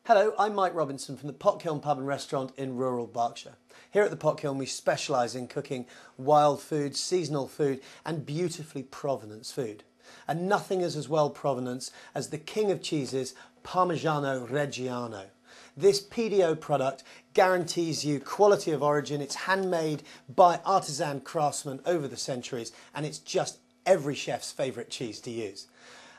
Hello, I'm Mike Robinson from the Potkiln Pub and Restaurant in rural Berkshire. Here at the Potkiln we specialise in cooking wild food, seasonal food and beautifully Provenance food. And nothing is as well Provenance as the king of cheeses, Parmigiano-Reggiano. This PDO product guarantees you quality of origin, it's handmade by artisan craftsmen over the centuries and it's just every chef's favourite cheese to use.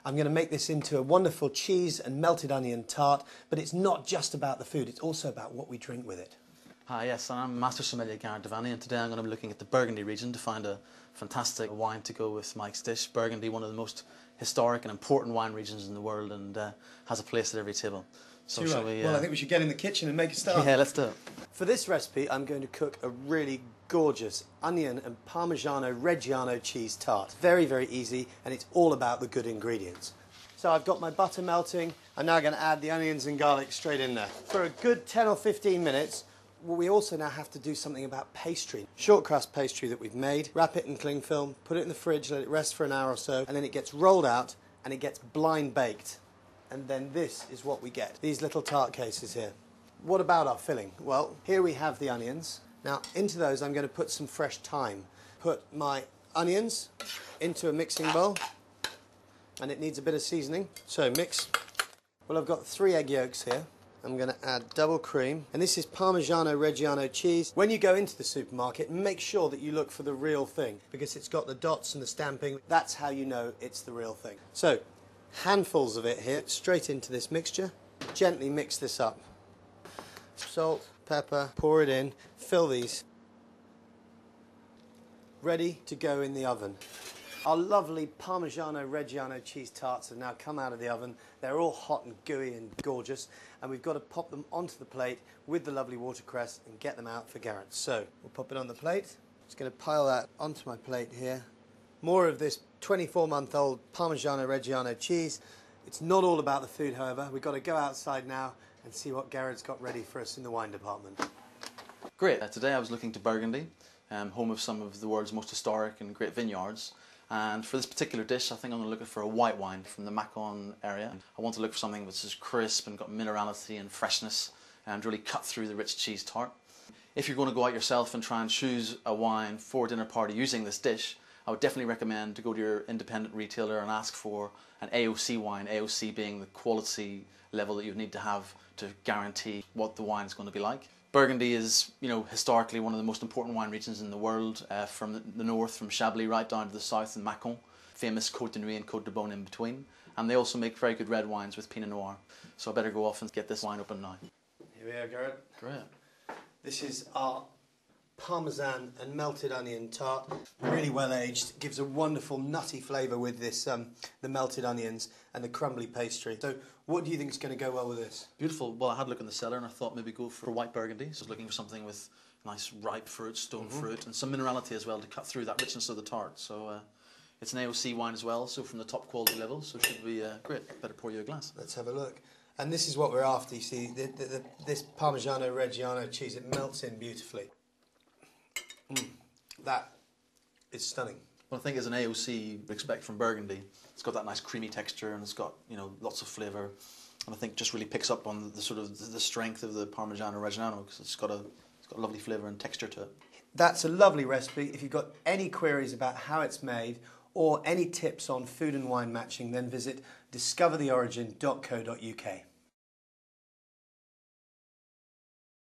I'm going to make this into a wonderful cheese and melted onion tart, but it's not just about the food, it's also about what we drink with it. Hi, yes, I'm Master Sommelier Gearoid Devaney, and today I'm going to be looking at the Burgundy region to find a fantastic wine to go with Mike's dish. Burgundy, one of the most historic and important wine regions in the world, and has a place at every table. So shall we, Well, I think we should get in the kitchen and make a start. Yeah, let's do it. For this recipe, I'm going to cook a really gorgeous onion and Parmigiano-Reggiano cheese tart. Very, very easy, and it's all about the good ingredients. So I've got my butter melting. I'm now going to add the onions and garlic straight in there. For a good 10 or 15 minutes, we also now have to do something about pastry. Short crust pastry that we've made, wrap it in cling film, put it in the fridge, let it rest for an hour or so, and then it gets rolled out and it gets blind baked. And then this is what we get, these little tart cases here. What about our filling? Well, here we have the onions. Now, into those I'm going to put some fresh thyme. Put my onions into a mixing bowl, and it needs a bit of seasoning, so mix. Well, I've got 3 egg yolks here. I'm going to add double cream, and this is Parmigiano-Reggiano cheese. When you go into the supermarket, make sure that you look for the real thing, because it's got the dots and the stamping. That's how you know it's the real thing. So, handfuls of it here, straight into this mixture. Gently mix this up. Salt, pepper, pour it in, fill these. Ready to go in the oven. Our lovely Parmigiano-Reggiano cheese tarts have now come out of the oven. They're all hot and gooey and gorgeous, and we've got to pop them onto the plate with the lovely watercress and get them out for Garrett. So we'll pop it on the plate. Just going to pile that onto my plate here. More of this 24-month-old Parmigiano-Reggiano cheese. It's not all about the food, however. We've got to go outside now and see what Garrett's got ready for us in the wine department. Great. Today I was looking to Burgundy, home of some of the world's most historic and great vineyards. And for this particular dish, I think I'm going to look for a white wine from the Macon area. I want to look for something which is crisp and got minerality and freshness and really cut through the rich cheese tart. If you're going to go out yourself and try and choose a wine for a dinner party using this dish, I would definitely recommend to go to your independent retailer and ask for an AOC wine, AOC being the quality level that you need to have to guarantee what the wine is going to be like. Burgundy is, historically one of the most important wine regions in the world, from the north, from Chablis right down to the south in Macon, famous Côte de Nuit and Côte de Beaune in between. And they also make very good red wines with Pinot Noir. So I better go off and get this wine open now. Here we are, Garrett. Great. This is our Parmesan and melted onion tart. Really well aged. Gives a wonderful nutty flavour with this, the melted onions and the crumbly pastry. So what do you think is going to go well with this? Beautiful. Well, I had a look in the cellar and I thought maybe go for white Burgundy. So I was looking for something with nice ripe fruit, stone fruit, and some minerality as well to cut through that richness of the tart. So it's an AOC wine as well, so from the top quality level, so it should be great. Better pour you a glass. Let's have a look. And this is what we're after, you see, this Parmigiano-Reggiano cheese, it melts in beautifully. That is stunning. Well, I think as an AOC you'd expect from Burgundy, it's got that nice creamy texture and it's got lots of flavour, and I think just really picks up on the sort of the strength of the Parmigiano-Reggiano because it's got a lovely flavour and texture to it. That's a lovely recipe. If you've got any queries about how it's made or any tips on food and wine matching, then visit discovertheorigin.co.uk.